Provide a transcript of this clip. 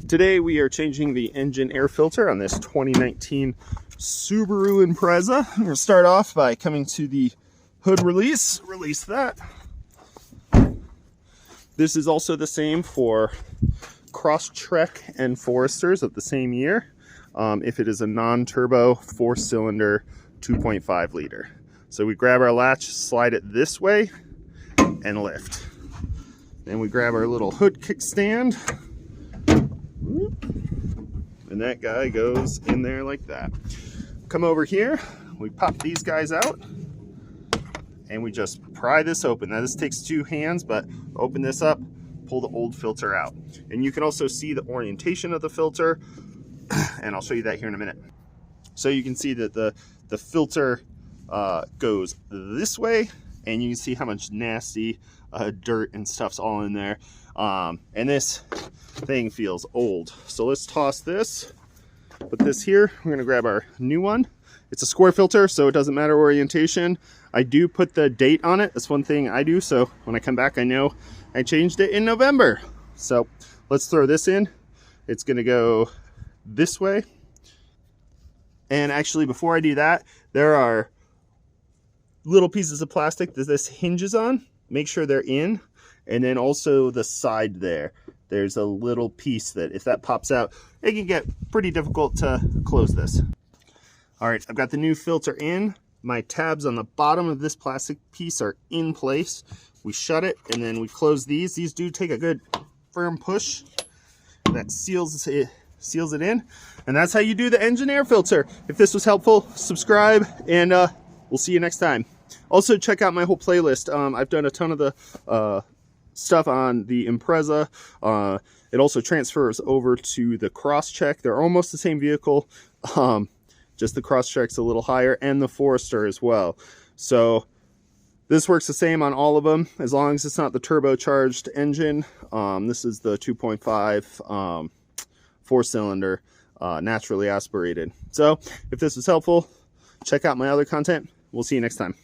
Today we are changing the engine air filter on this 2019 Subaru Impreza. I'm going to start off by coming to the hood release that. This is also the same for Crosstrek and Forresters of the same year, if it is a non-turbo 4-cylinder 2.5 liter. So we grab our latch, slide it this way, and lift. Then we grab our little hood kickstand, and that guy goes in there like that. Come over here, we pop these guys out, and we just pry this open. Now this takes 2 hands, but open this up, pull the old filter out. And you can also see the orientation of the filter, and I'll show you that here in a minute. So you can see that the filter goes this way, and you can see how much nasty dirt and stuff's all in there. And this thing feels old. So let's toss this, put this here. We're gonna grab our new one. It's a square filter, so it doesn't matter orientation. I do put the date on it. That's one thing I do, so when I come back, I know I changed it in November. So let's throw this in. It's gonna go this way. And actually, before I do that, there are little pieces of plastic that this hinges on. Make sure they're in. And then also the side there's a little piece that if that pops out, it can get pretty difficult to close this. All right, I've got the new filter in. My tabs on the bottom of this plastic piece are in place. We shut it and then we close these. These do take a good firm push. That seals it in. And that's how you do the engine air filter. If this was helpful, subscribe, and we'll see you next time. Also, check out my whole playlist. I've done a ton of the stuff on the Impreza. It also transfers over to the Crosstrek. They're almost the same vehicle. Just the Crosstrek's a little higher, and the Forrester as well. So this works the same on all of them, as long as it's not the turbocharged engine. This is the 2.5 4-cylinder, naturally aspirated. So if this was helpful, check out my other content. We'll see you next time.